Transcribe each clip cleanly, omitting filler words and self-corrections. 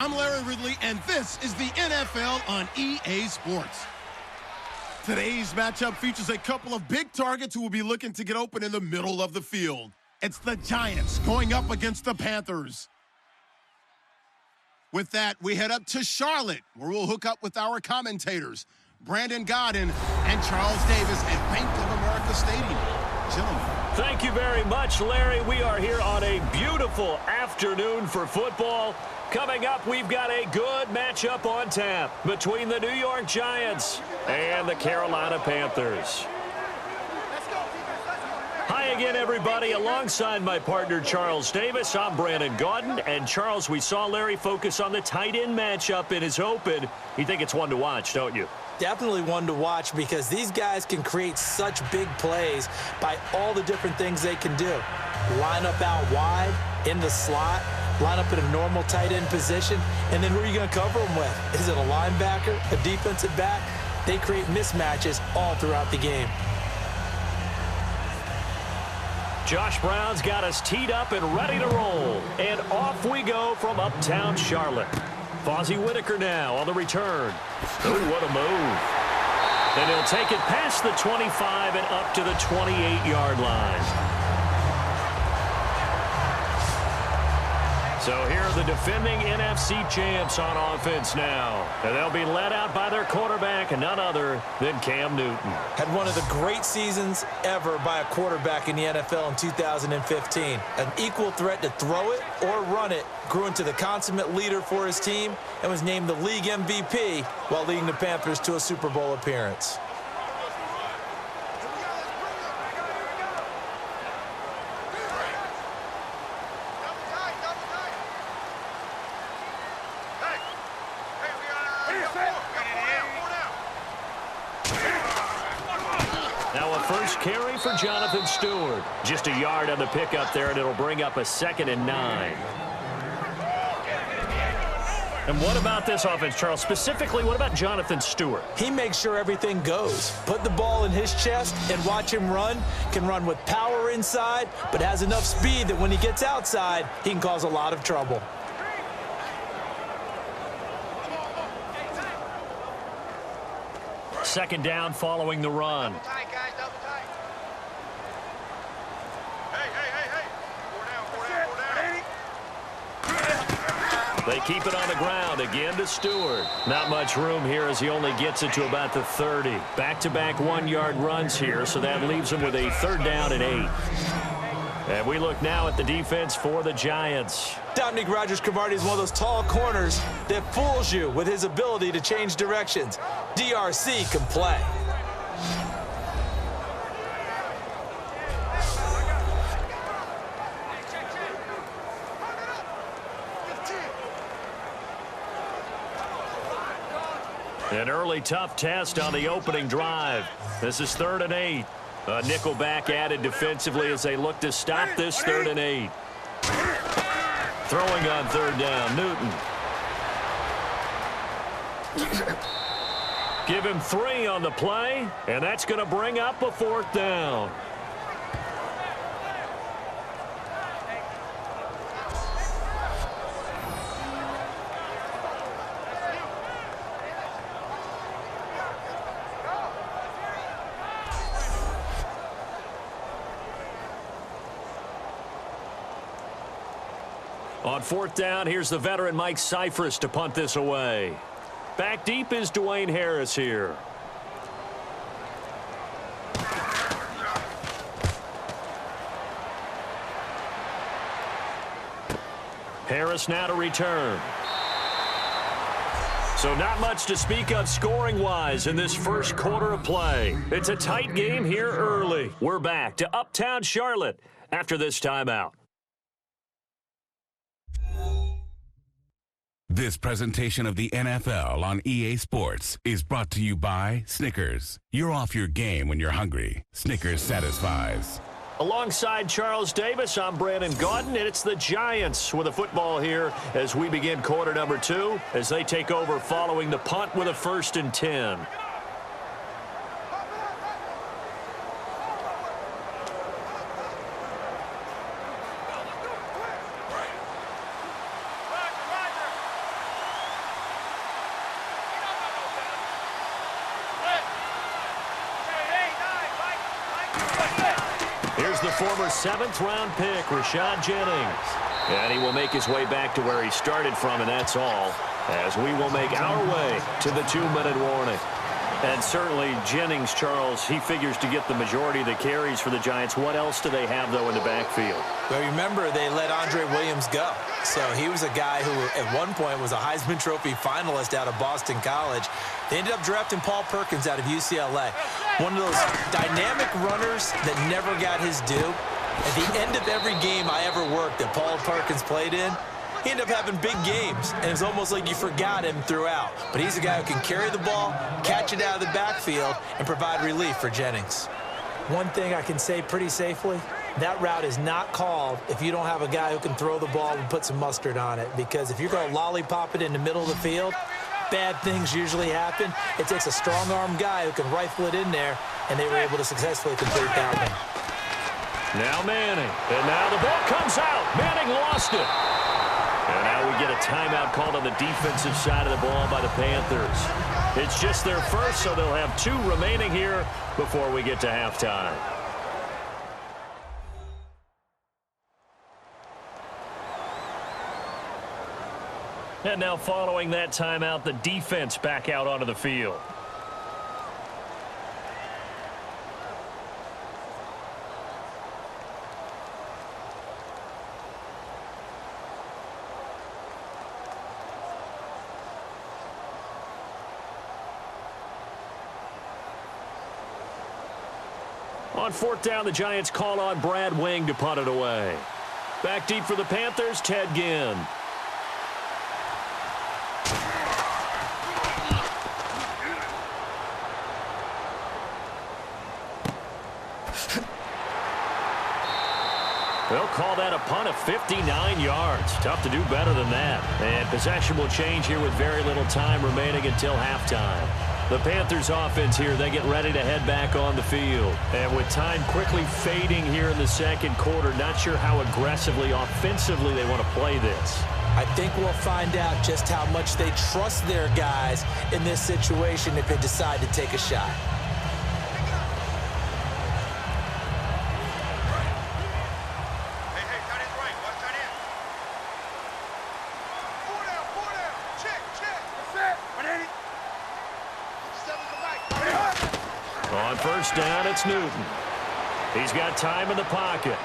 I'm Larry Ridley, and this is the NFL on EA Sports. Today's matchup features a couple of big targets who will be looking to get open in the middle of the field. It's the Giants going up against the Panthers. With that, we head up to Charlotte, where we'll hook up with our commentators, Brandon Godden and Charles Davis at Bank of America Stadium. Gentlemen. Thank you very much, Larry. We are here on a beautiful afternoon for football. Coming up, we've got a good matchup on tap between the New York Giants and the Carolina Panthers. Hi again, everybody. Alongside my partner, Charles Davis, I'm Brandon Godden. And, Charles, we saw Larry focus on the tight end matchup in his open. You think it's one to watch, don't you? Definitely one to watch because these guys can create such big plays by all the different things they can do. Line up out wide, in the slot, line up in a normal tight end position, and then who are you going to cover them with? Is it a linebacker, a defensive back? They create mismatches all throughout the game. Josh Brown's got us teed up and ready to roll. And off we go from uptown Charlotte. Fozzie Whitaker now on the return. Oh, what a move. And he'll take it past the 25 and up to the 28-yard line. So here are the defending NFC champs on offense now. And they'll be led out by their quarterback, and none other than Cam Newton. Had one of the great seasons ever by a quarterback in the NFL in 2015. An equal threat to throw it or run it, grew into the consummate leader for his team, and was named the league MVP while leading the Panthers to a Super Bowl appearance. Carry for Jonathan Stewart. Just a yard on the pickup there, and it'll bring up a 2nd and 9. And what about this offense, Charles? Specifically, what about Jonathan Stewart? He makes sure everything goes. Put the ball in his chest and watch him run. Can run with power inside, but has enough speed that when he gets outside, he can cause a lot of trouble. Second down following the run. They keep it on the ground again to Stewart. Not much room here as he only gets it to about the 30. Back-to-back 1-yard runs here, so that leaves him with a 3rd down and 8. And we look now at the defense for the Giants. Dominique Rodgers-Cromartie is one of those tall corners that fools you with his ability to change directions. DRC can play. An early tough test on the opening drive. This is 3rd and 8. A nickelback added defensively as they look to stop this 3rd and 8. Throwing on 3rd down, Newton. Give him 3 on the play, and that's going to bring up a 4th down. On 4th down, here's the veteran Mike Cyphers to punt this away. Back deep is Dwayne Harris here. Harris now to return. So not much to speak of scoring-wise in this first quarter of play. It's a tight game here early. We're back to uptown Charlotte after this timeout. This presentation of the NFL on EA Sports is brought to you by Snickers. You're off your game when you're hungry. Snickers satisfies. Alongside Charles Davis, I'm Brandon Godden, and it's the Giants with a football here as we begin quarter number 2 as they take over following the punt with a 1st and 10. Here's the former 7th-round pick, Rashad Jennings. And he will make his way back to where he started from, and that's all, as we will make our way to the 2-minute warning. And certainly Jennings, Charles, he figures to get the majority of the carries for the Giants. What else do they have, though, in the backfield? Well, remember, they let Andre Williams go. So he was a guy who at one point was a Heisman Trophy finalist out of Boston College. They ended up drafting Paul Perkins out of UCLA. One of those dynamic runners that never got his due. At the end of every game I ever worked that Paul Perkins played in, he ended up having big games, and it's almost like you forgot him throughout. But he's a guy who can carry the ball, catch it out of the backfield, and provide relief for Jennings. One thing I can say pretty safely, that route is not called if you don't have a guy who can throw the ball and put some mustard on it. Because if you're going to lollipop it in the middle of the field, bad things usually happen. It takes a strong-arm guy who can rifle it in there, and they were able to successfully complete that one. Now Manning, and now the ball comes out. Manning lost it. And now we get a timeout called on the defensive side of the ball by the Panthers. It's just their first, so they'll have 2 remaining here before we get to halftime. And now following that timeout, the defense back out onto the field. On 4th down, the Giants call on Brad Wing to punt it away. Back deep for the Panthers, Ted Ginn. They'll call that a punt of 59 yards. Tough to do better than that. And possession will change here with very little time remaining until halftime. The Panthers offense here, they get ready to head back on the field. And with time quickly fading here in the second quarter, not sure how aggressively, offensively they want to play this. I think we'll find out just how much they trust their guys in this situation if they decide to take a shot. On 1st down, it's Newton. He's got time in the pocket.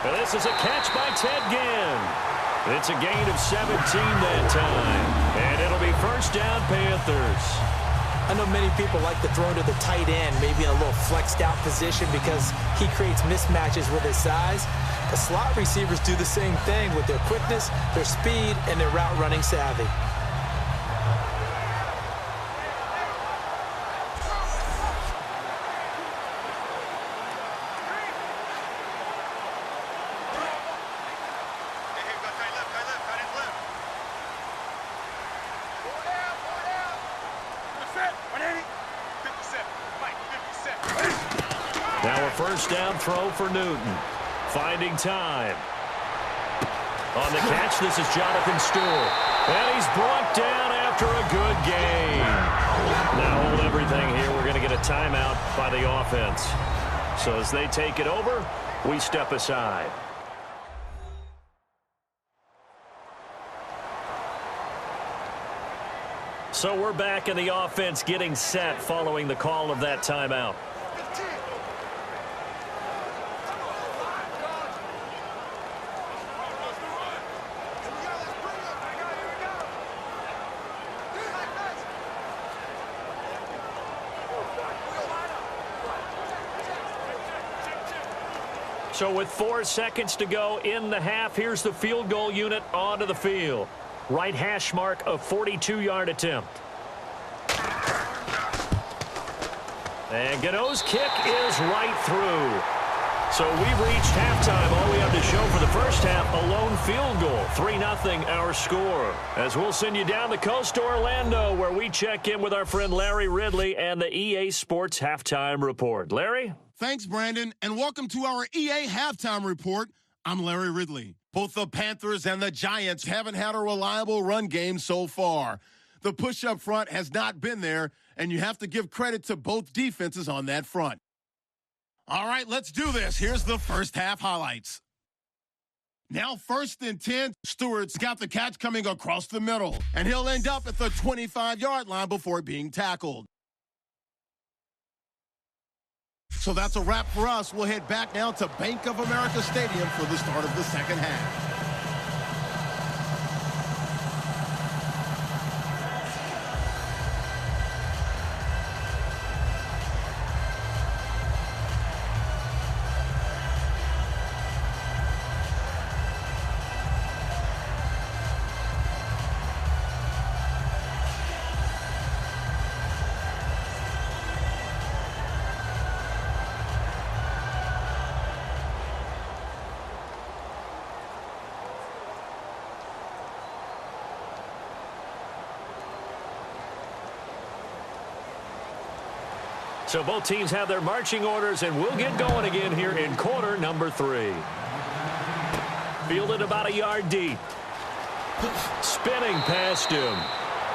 And this is a catch by Ted Ginn. It's a gain of 17 that time. And it'll be 1st down, Panthers. I know many people like to throw to the tight end, maybe in a little flexed out position because he creates mismatches with his size. The slot receivers do the same thing with their quickness, their speed, and their route running savvy. Now a 1st down throw for Newton. Finding time. On the catch, this is Jonathan Stewart. And he's brought down after a good game. Now hold everything here. We're going to get a timeout by the offense. So as they take it over, we step aside. So we're back in the offense getting set following the call of that timeout. So with 4 seconds to go in the half, here's the field goal unit onto the field. Right hash mark, a 42-yard attempt. And Gano's kick is right through. So we've reached halftime. All we have to show for the first half, a lone field goal. 3-0 our score. As we'll send you down the coast to Orlando, where we check in with our friend Larry Ridley and the EA Sports Halftime Report. Larry? Thanks, Brandon, and welcome to our EA Halftime Report. I'm Larry Ridley. Both the Panthers and the Giants haven't had a reliable run game so far. The push up front has not been there, and you have to give credit to both defenses on that front. All right, let's do this. Here's the first half highlights. Now 1st and 10, Stewart's got the catch coming across the middle, and he'll end up at the 25-yard line before being tackled. So that's a wrap for us. We'll head back now to Bank of America Stadium for the start of the second half. So both teams have their marching orders, and we'll get going again here in quarter number 3. Fielded about a yard deep. Spinning past him.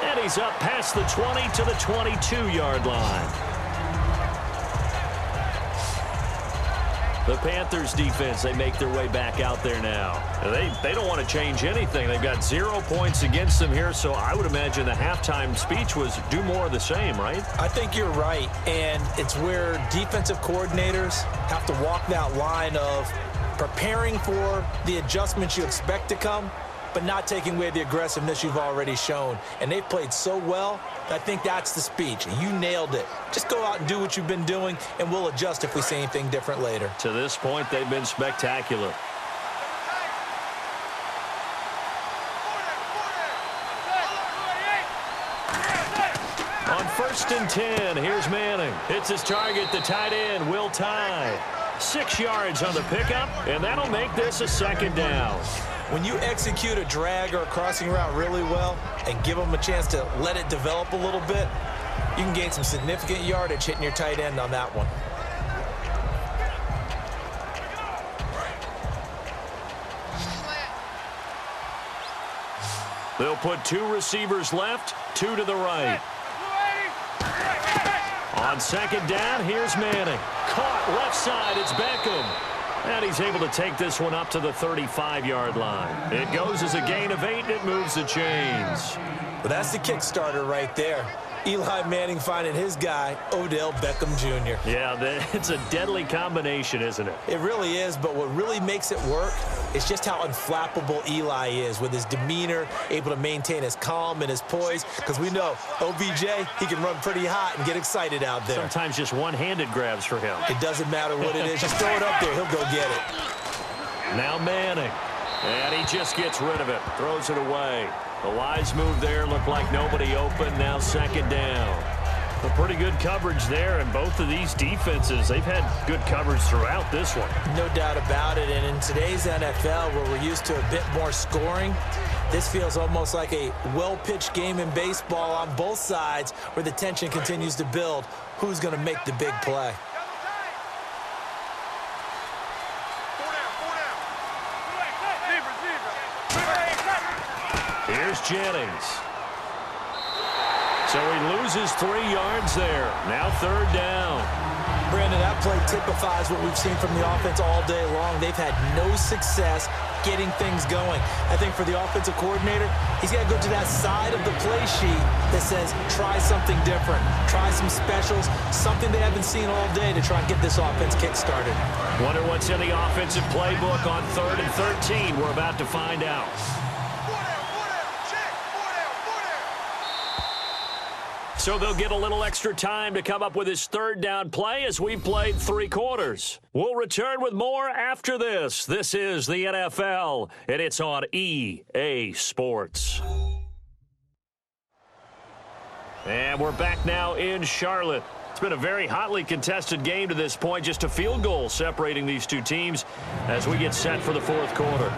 And he's up past the 20 to the 22-yard line. The Panthers defense, they make their way back out there now. They don't want to change anything. They've got 0 points against them here, so I would imagine the halftime speech was do more of the same, right? I think you're right, and it's where defensive coordinators have to walk that line of preparing for the adjustments you expect to come, but not taking away the aggressiveness you've already shown. And they've played so well, I think that's the speech. You nailed it. Just go out and do what you've been doing, and we'll adjust if we see anything different later. To this point, they've been spectacular. On 1st and 10, here's Manning. Hits his target, the tight end, Will Tye. 6 yards on the pickup, and that'll make this a second down. When you execute a drag or a crossing route really well and give them a chance to let it develop a little bit, you can gain some significant yardage hitting your tight end on that one. They'll put 2 receivers left, 2 to the right. On 2nd down, here's Manning. Caught left side, it's Beckham. And he's able to take this one up to the 35-yard line. It goes as a gain of 8, and it moves the chains. Well, that's the kickstarter right there. Eli Manning finding his guy, Odell Beckham Jr. Yeah, it's a deadly combination, isn't it? It really is, but what really makes it work is just how unflappable Eli is with his demeanor, able to maintain his calm and his poise, because we know OBJ, he can run pretty hot and get excited out there. Sometimes just one-handed grabs for him. It doesn't matter what it is. Just throw it up there. He'll go get it. Now Manning. And he just gets rid of it. Throws it away. The wise move there. Looked like nobody open. Now 2nd down. A pretty good coverage there, and both of these defenses, they've had good coverage throughout this one. No doubt about it, and in today's NFL, where we're used to a bit more scoring, this feels almost like a well-pitched game in baseball on both sides where the tension continues to build. Who's going to make the big play? Here's Jennings. So he loses 3 yards there. Now 3rd down. Brandon, that play typifies what we've seen from the offense all day long. They've had no success getting things going. I think for the offensive coordinator, he's got to go to that side of the play sheet that says, try something different. Try some specials, something they haven't seen all day to try and get this offense kick-started. Wonder what's in the offensive playbook on 3rd and 13. We're about to find out. So they'll get a little extra time to come up with his 3rd down play as we've played 3 quarters. We'll return with more after this. This is the NFL, and it's on EA Sports. And we're back now in Charlotte. It's been a very hotly contested game to this point, just a field goal separating these 2 teams as we get set for the 4th quarter.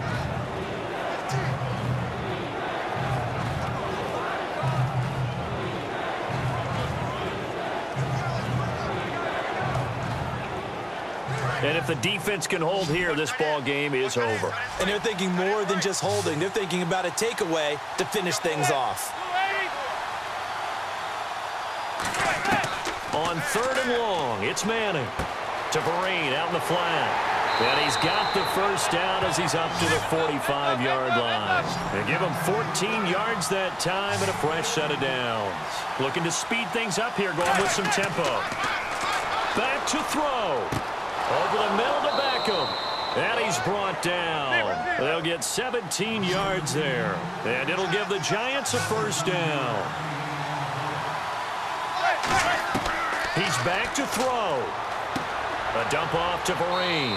And if the defense can hold here, this ball game is over. And they're thinking more than just holding. They're thinking about a takeaway to finish things off. On 3rd and long, it's Manning. To Vereen out in the flat. And he's got the first down as he's up to the 45-yard line. They give him 14 yards that time and a fresh set of downs. Looking to speed things up here, going with some tempo. Back to throw. Over the middle to Beckham. And he's brought down. They'll get 17 yards there. And it'll give the Giants a first down. He's back to throw. A dump off to Vereen.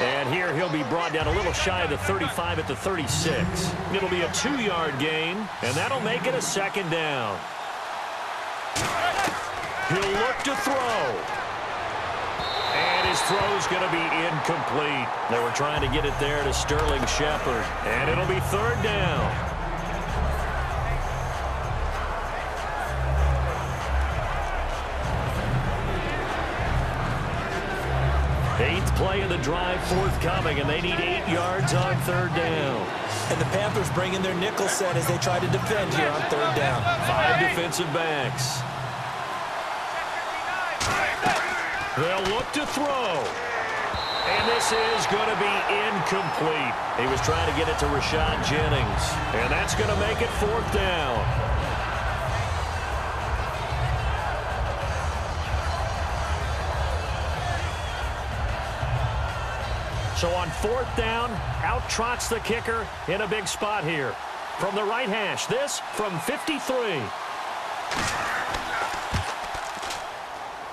And here he'll be brought down a little shy of the 35 at the 36. It'll be a 2-yard gain, and that'll make it a second down. He'll look to throw. And his throw's going to be incomplete. They were trying to get it there to Sterling Shepard. And it'll be third down. 8th play of the drive forthcoming, and they need 8 yards on third down. And the Panthers bring in their nickel set as they try to defend here on third down. 5 defensive backs. They'll look to throw. And this is going to be incomplete. He was trying to get it to Rashad Jennings. And that's going to make it fourth down. So on fourth down, out trots the kicker in a big spot here. From the right hash, this from 53.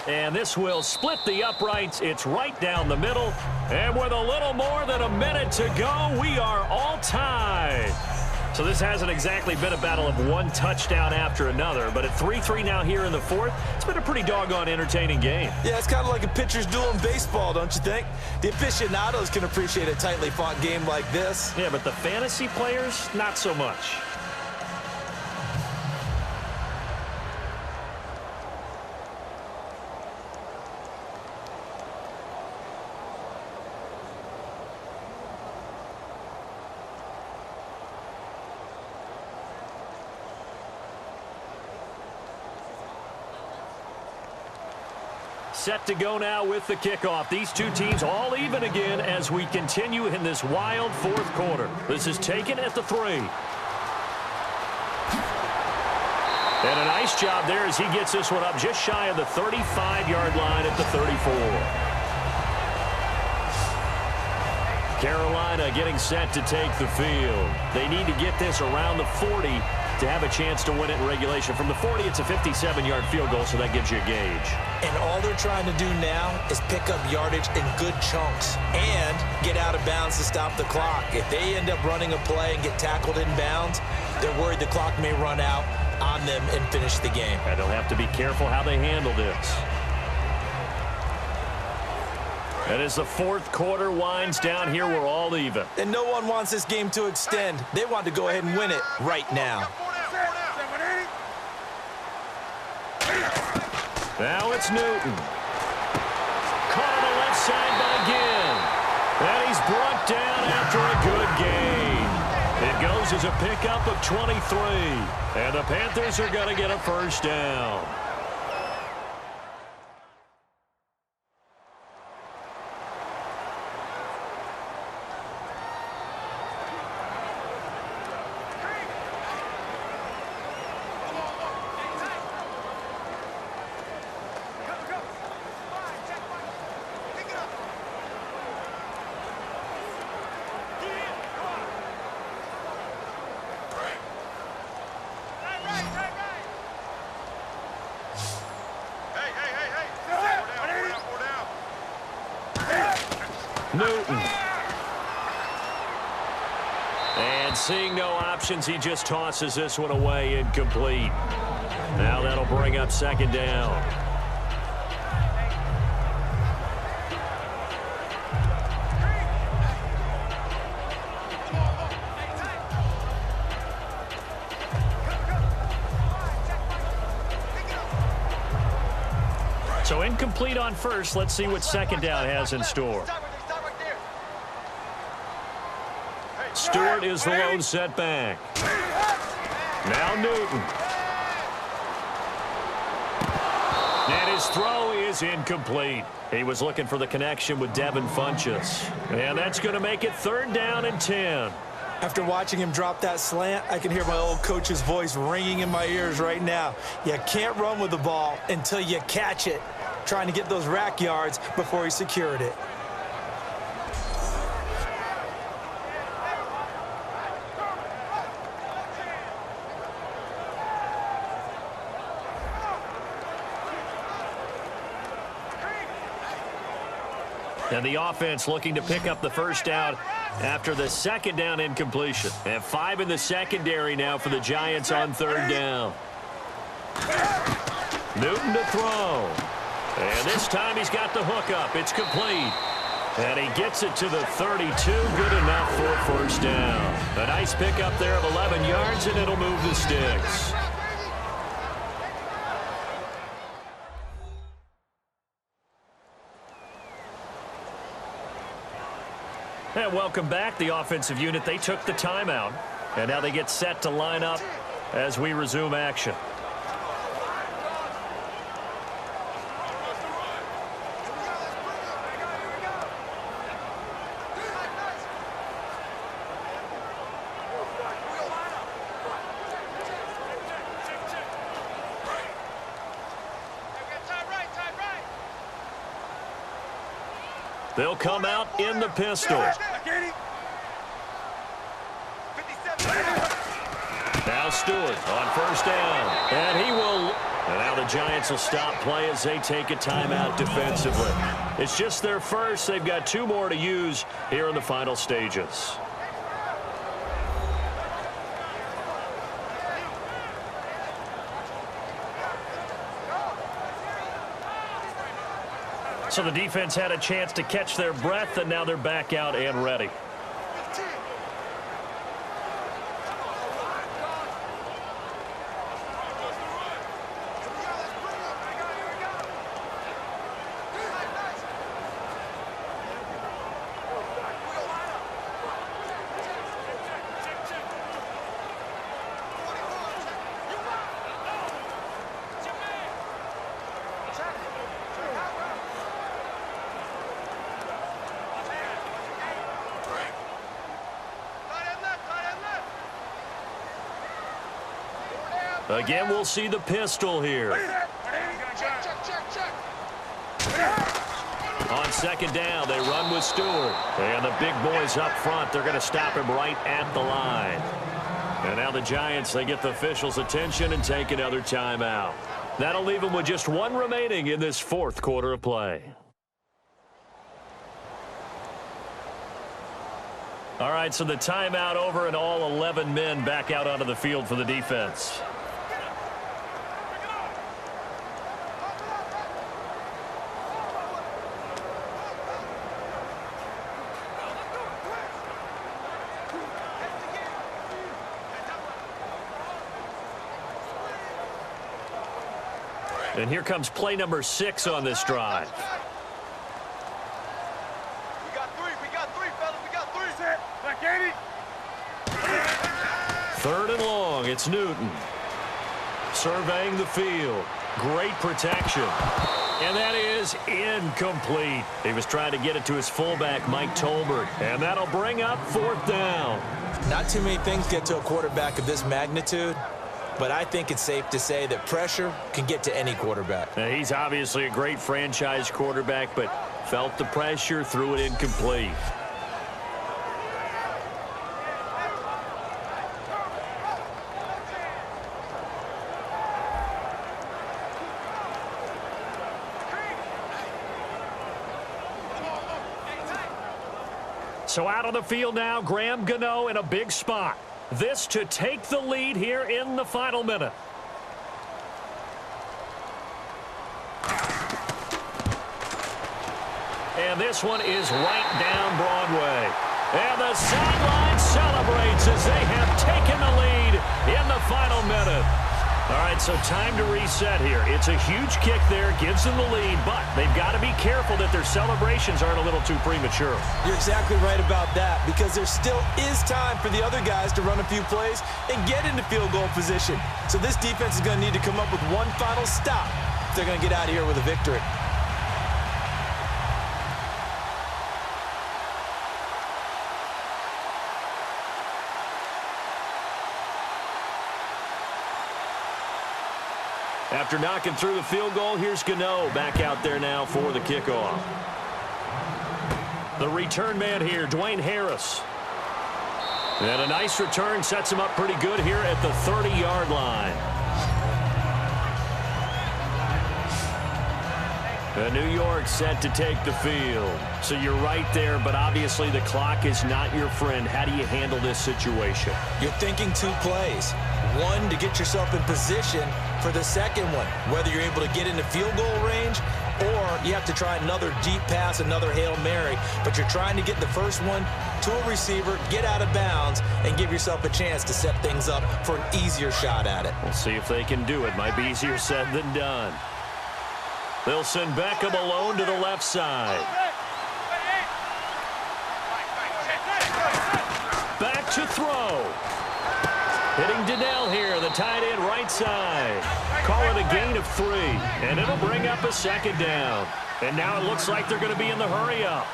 And this will split the uprights. It's right down the middle. And with a little more than a minute to go, we are all tied. So this hasn't exactly been a battle of one touchdown after another, but at 3-3 now here in the fourth, it's been a pretty doggone entertaining game. Yeah, it's kind of like a pitcher's duel in baseball, don't you think? The aficionados can appreciate a tightly fought game like this. Yeah, but the fantasy players, not so much. Set to go now with the kickoff. These two teams all even again as we continue in this wild fourth quarter. This is taken at the 3. And a nice job there as he gets this one up just shy of the 35-yard line at the 34. Carolina getting set to take the field. They need to get this around the 40 to have a chance to win it in regulation. From the 40, it's a 57-yard field goal, so that gives you a gauge. And all they're trying to do now is pick up yardage in good chunks and get out of bounds to stop the clock. If they end up running a play and get tackled in bounds, they're worried the clock may run out on them and finish the game. And they'll have to be careful how they handle this. And as the fourth quarter winds down here, we're all even. And no one wants this game to extend. They want to go ahead and win it right now. Now it's Newton. Caught on the left side by Ginn. And he's brought down after a good gain. It goes as a pickup of 23. And the Panthers are going to get a first down. Newton. And seeing no options, he just tosses this one away incomplete. Now that'll bring up second down. So incomplete on first. Let's see what second down has in store. Stewart is the lone setback. Now Newton. And his his throw is incomplete. He was looking for the connection with Devin Funchess. And that's going to make it 3rd down and 10. After watching him drop that slant, I can hear my old coach's voice ringing in my ears right now. You can't run with the ball until you catch it. Trying to get those rack yards before he secured it. And the offense looking to pick up the 1st down after the 2nd down incompletion. And 5 in the secondary now for the Giants on 3rd down. Newton to throw. And this time he's got the hook up. It's complete. And he gets it to the 32. Good enough for 1st down. A nice pickup there of 11 yards, and it'll move the sticks. And welcome back, the offensive unit. They took the timeout, and now they get set to line up as we resume action. They'll come out in the pistol. Now Stewart on 1st down. And he will. And now the Giants will stop play as they take a timeout defensively. It's just their first. They've got 2 more to use here in the final stages. So the defense had a chance to catch their breath, and now they're back out and ready. Again, we'll see the pistol here. On 2nd down, they run with Stewart. And the big boys up front, they're going to stop him right at the line. And now the Giants, they get the officials' attention and take another timeout. That'll leave them with just 1 remaining in this 4th quarter of play. All right, so the timeout over and all 11 men back out onto the field for the defense. And here comes play number 6 on this drive. We got 3, fellas. We got 3. Set. Back 80. 3rd and long. It's Newton. Surveying the field. Great protection. And that is incomplete. He was trying to get it to his fullback, Mike Tolbert. And that'll bring up 4th down. Not too many things get to a quarterback of this magnitude, but I think it's safe to say that pressure can get to any quarterback. Now, he's obviously a great franchise quarterback, but felt the pressure, threw it incomplete. So out on the field now, Graham Gano in a big spot. This to take the lead here in the final minute. And this one is right down Broadway. And the sideline celebrates as they have taken the lead in the final minute. All right, so time to reset here. It's a huge kick there, gives them the lead, but they've got to be careful that their celebrations aren't a little too premature. You're exactly right about that, because there still is time for the other guys to run a few plays and get into field goal position. So this defense is going to need to come up with one final stop they're going to get out of here with a victory. After knocking through the field goal, here's Gano back out there now for the kickoff. The return man here, Dwayne Harris. And a nice return sets him up pretty good here at the 30-yard line. New York set to take the field. So you're right there, but obviously the clock is not your friend. How do you handle this situation? You're thinking 2 plays. One, to get yourself in position for the second one, whether you're able to get into field goal range or you have to try another deep pass, another Hail Mary. But you're trying to get the first one to a receiver, get out of bounds, and give yourself a chance to set things up for an easier shot at it. We'll see if they can do it. Might be easier said than done. They'll send Beckham alone to the left side. Back to throw. Hitting Donnell here, the tight end right side. Call it a gain of 3, and it'll bring up a second down. And now it looks like they're going to be in the hurry-up.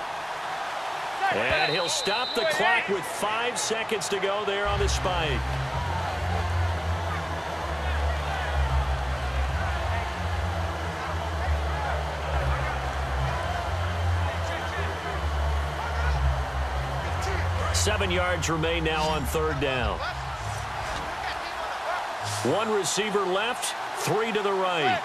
And he'll stop the clock with 5 seconds to go there on the spike. Seven yards remain now on 3rd down. 1 receiver left, 3 to the right.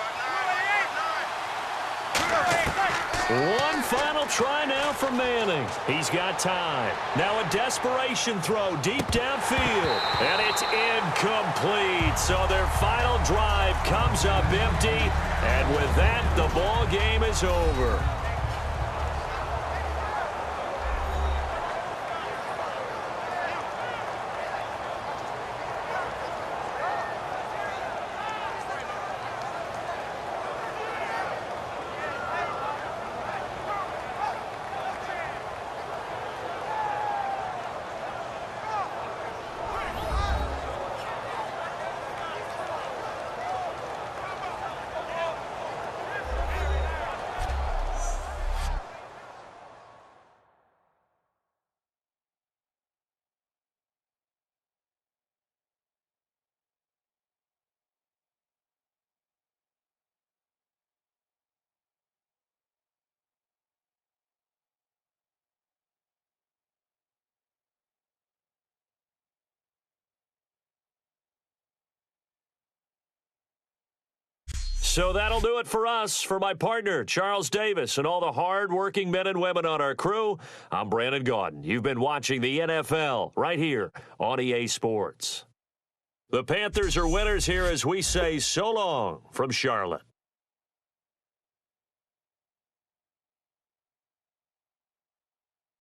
One final try now for Manning. He's got time. Now a desperation throw deep downfield. And it's incomplete. So their final drive comes up empty. And with that, the ball game is over. So that'll do it for us. For my partner, Charles Davis, and all the hard-working men and women on our crew, I'm Brandon Gaudin. You've been watching the NFL right here on EA Sports. The Panthers are winners here as we say so long from Charlotte.